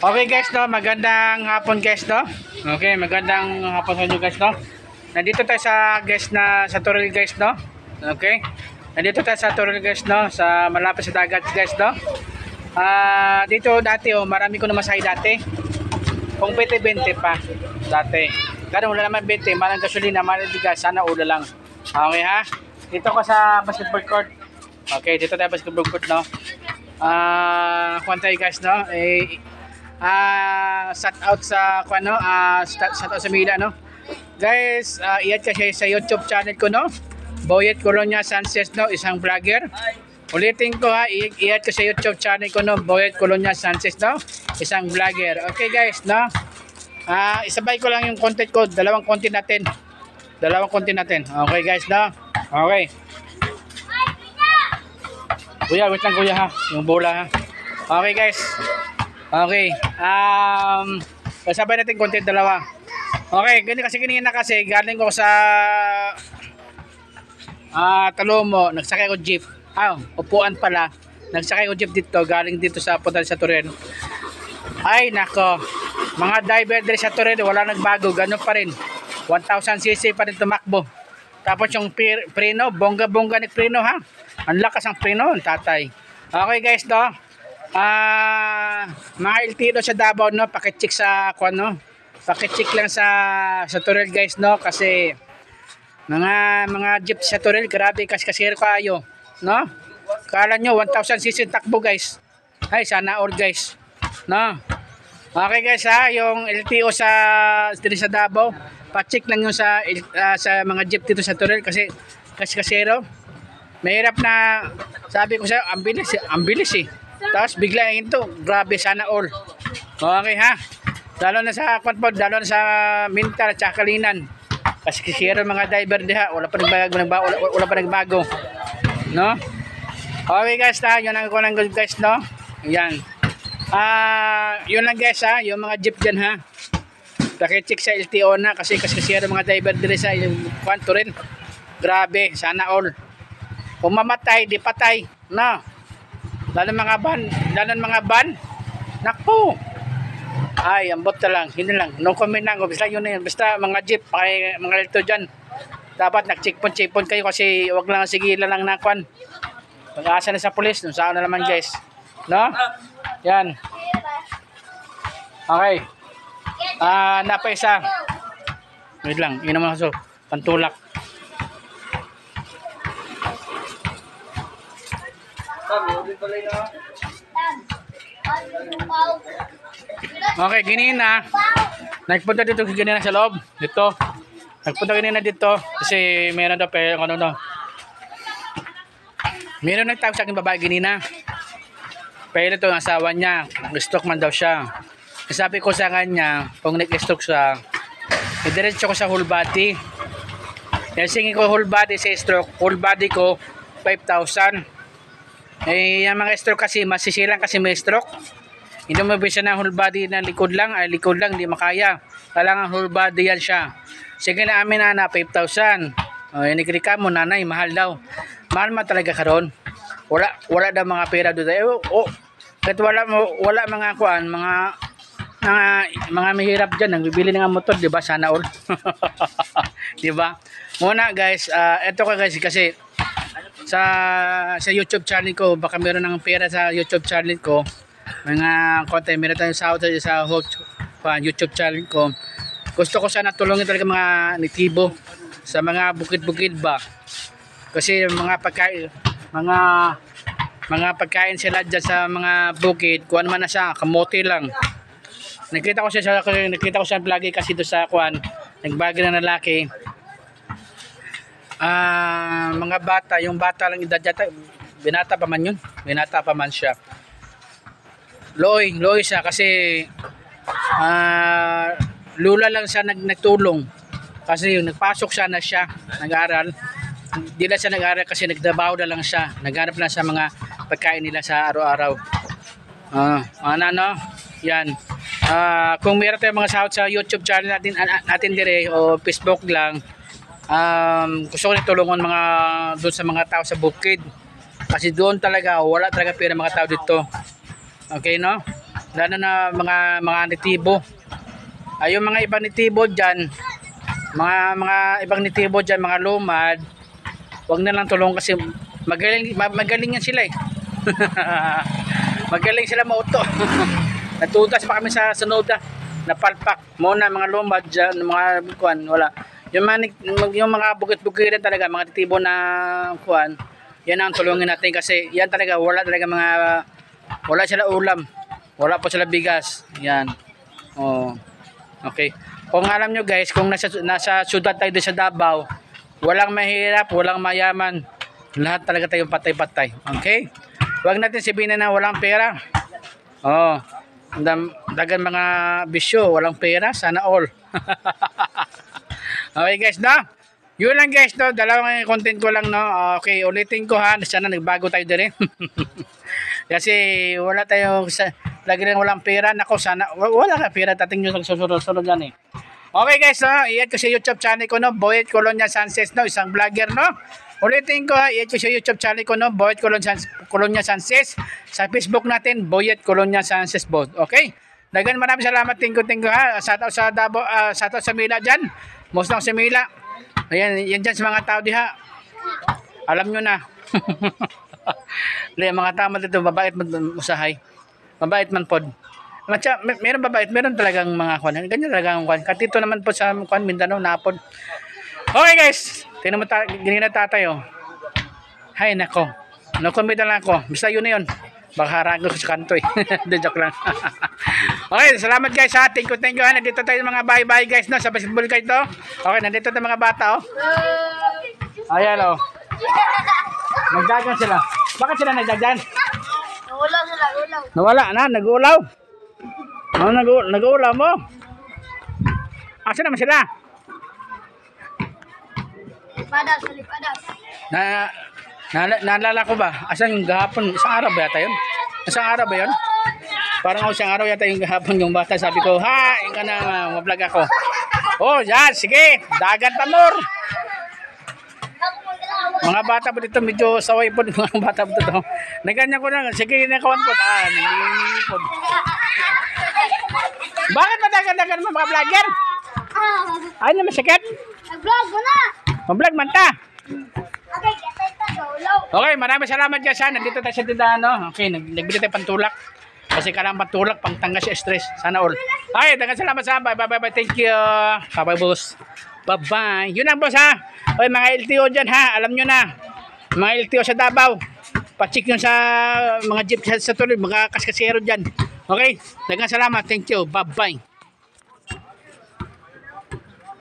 Okay guys, no, magandang hapon guys, no. Okay, magandang hapon sa inyo guys, no. Nandito tayo sa guys na sa Toril guys, no. Okay. Nandito tayo sa Toril guys, no, sa malapit sa dagat guys, no. Dito dati marami ko na masahe dati. Kung 20-20 pa dati. Pero wala naman 20, malang gasolina, malang bigas, sana ulo lang. Okay ha? Dito ko sa basketball court. Okay, dito tayo basketball court, no. Kuwantay guys, no. Shout out sa shout out sa Mila, no. Guys, i-add kasi sa YouTube channel ko, no. Boyet Colonia Sanchez, no, isang vlogger. Ulitin ko ha, i-add ko sa YouTube channel ko, no, Boyet Colonia Sanchez, no, isang vlogger. Okay guys, no. Isabay ko lang yung content ko, dalawang content natin. Okay guys, no. Okay. Kuya, wait lang kuya ha, yung bola ha. Okay guys. Okay. Sabay natin content dalawa. Okay, ganyan kasi galing ko sa Talomo, nagsakay ko jeep. Upuan pala. Nagsakay ko jeep dito, galing dito sa punta sa Toril. Ay nako. Mga diver dito sa Toril, wala nagbago, ganun pa rin. 1000cc pa rin tumakbo. Tapos yung preno, bongga-bongga ni preno ha. Ang lakas ng preno, tatay. Okay guys, no. Mga LTO sa Davao, no, pakicheck sa no. Pakicheck lang sa Toril guys, no, kasi mga jeep sa Toril, grabe kasiro kayo, no. Kala nyo 1000cc takbo guys. Ay sana all guys, no. Okay guys ha, yung LTO sa Davao, pa-check lang yung sa mga jeep dito sa Toril kasi kasiro. Mahirap na, sabi ko sa ang bilis eh. Tapos bigla ito, grabe sana all. Okay ha. Lalo na sa Kwatpod, lalo na sa Mintal at Kalinan. Kasi kasiro mga diver diha, wala pa nagbago. No? Okay guys ha, yun ang kunang guys, no. Yan. Yun lang guys ha, yung mga jeep dyan ha. Pakicheck sa LTO na kasi kasiro mga diver dire sa kwanto rin. Grabe, sana all. Kung mamatay, di patay. No. Lalo mga ban. Naku. Ay, ambot na lang. Yun lang. No comment lang. Basta yun na yun. Basta mga jeep, mga lito dyan. Dapat nag-checkpoint kayo kasi wag lang sigilan lang na kwan. Pag-asa na sa pulis. Nung saan na naman guys. No? Yan. Okay. Napaisa. Wait lang. Yun naman so. Pantulak. Okay, ganina. Nagpunta dito ganina sa loob. Dito. Nagpunta ganina dito kasi meron daw meron nagtawag sa akin babae ganina. Pero ito ang asawa niya. Nag-stroke man daw siya. Sabi ko sa kanya, kung nag-stroke siya, idiretso ko sa whole body. Kasi ko whole body sa stroke, whole body ko 5,000. Yung mga stroke kasi masisilang kasi may stroke. Hindi mo bisa na whole body na likod lang, hindi makaya. Kailangan whole body yan siya. Sige na amin na 5,000. Inikrika mo nanay, mahal daw. Mahal ma talaga karon. Wala daw mga pera doon. Kahit wala mga kuan, mga mahirap diyan, nagbibili ng motor, di ba? Sana all. Di ba? Muna guys, eto ka guys kasi sa YouTube channel ko, baka meron ng pera sa YouTube channel ko. Mga content, meron tayong sa YouTube channel ko. Gusto ko sana tulungin talaga mga natibo sa mga bukid-bukid ba. Kasi mga pagkain sila dyan sa mga bukid, kuan man na siya, kamote lang. Nakita ko siya vlog kasi doon sa kuan, nagbagi ng lalaki. Mga bata, yung bata lang edad yata, binata pa man siya. Loy siya kasi lula lang siya nagtulong kasi yung nagpasok siya nag-aral. Hindi lang siya nag-aral kasi nagtrabaho na lang siya, naghanap lang sa mga pagkain nila sa araw-araw. Yan. Kung meron tayong mga sahod sa YouTube channel natin dire o Facebook lang, gusto ko tulungan doon sa mga tao sa bukid kasi doon talaga wala talaga pera mga tao dito. Okay, no? Lalo na mga nitibo. Ay, yung mga ibang nitibo dyan, mga ibang nitibo dyan, mga lumad, wag na lang tulong kasi magaling yan sila eh. Magaling sila mauto. Natutas pa kami sa sunoda. Napalpak. Muna mga lumad dyan, mga kuwan, wala. Yung mga bukit-bukiran talaga, mga titibo na kuwan, yan ang tulungin natin kasi yan talaga, wala sila ulam. Wala po sila bigas. Yan. Oh. Okay. Kung alam nyo guys, kung nasa syudad tayo sa Davao, walang mahirap, walang mayaman. Lahat talaga tayong patay-patay. Okay? Huwag natin sabihin na walang pera. Oh. Dagan mga bisyo, walang pera, sana all. Okay guys, no? Yun lang guys, no? Dalawang content ko lang, no? Okay, ulitin ko ha. Sana nagbago tayo din. Kasi wala tayo, lagi rin walang pera. Nako, sana, wala ka pera. Tating nyo nagsusunod yan eh. Okay guys, no? I-add ko sa YouTube channel ko, no? Boyet Colonia Sanchez, no? Isang vlogger, no? Ulitin ko ha, i-add ko sa YouTube channel ko, no? Boyet Colonia Sanchez. Sa Facebook natin, Boyet Colonia Sanchez, both. Okay? Dagan maraming salamat. Tingko ha. Sa Davao, sa Mila dyan. Most ng sa Mila. Ayan, yan dyan sa mga tao diha. Alam nyo na. Mga tao dito, mabait man usahay. Mabait man pod. Meron mabait, meron talagang mga kwan. Ganyan talagang kwan. Katito naman po sa kwan, Mindanao, Napod. Okay guys, tingnan mo ganyan na tatay oh. Hay nako. No-comment na lang ako. Basta yun na yun. Baka harang ko sa kanto eh. De joke lang. Okay, salamat guys ha. Thank you. Nandito tayo mga bye-bye guys no, sa basketball kayo to. Okay, nandito tayo mga bata oh. Ayan oh. Nagdagan sila. Bakit sila nagdagan? Nawala sila, ulaw. Nawala na, nag-uulaw. Oh, nag-uulaw mo. Asa naman sila? Padas, padas. Naalala ko ba? Asan yung gahapon? Isang araw ba yata yun? Isang araw ba yun? Parang isang araw yata yung gahapon yung bata. Sabi ko, ha, yung ka na, mablog ako. Oh, yan, sige. Dagat tamor. Mga bata po dito, medyo saway po mga bata po dito. Naganyan ko na, sige, nakawan po. Nangingi po. Bakit madagan-dagan mo mga vlogger? Ay, naman sakit? Nag-vlog mo na. Mablog man ta. Okay, kasi ito, ulaw. Okay, maraming salamat guys ha. Nandito tayo sa tindahan, no? Okay, nagbili tayo pantulak. Kasi kailangan pantulak, pangtanggal sa stress. Sana all. Okay, dagang salamat sa bye. Thank you. Bye-bye, boss. Bye-bye. Yun lang, boss ha. Okay, mga LTO dyan ha. Alam nyo na. Mga LTO sa Davao. Pa-check yun sa mga jeep sa tuloy. Mga kaskasero dyan. Okay, dagang salamat. Thank you. Bye-bye.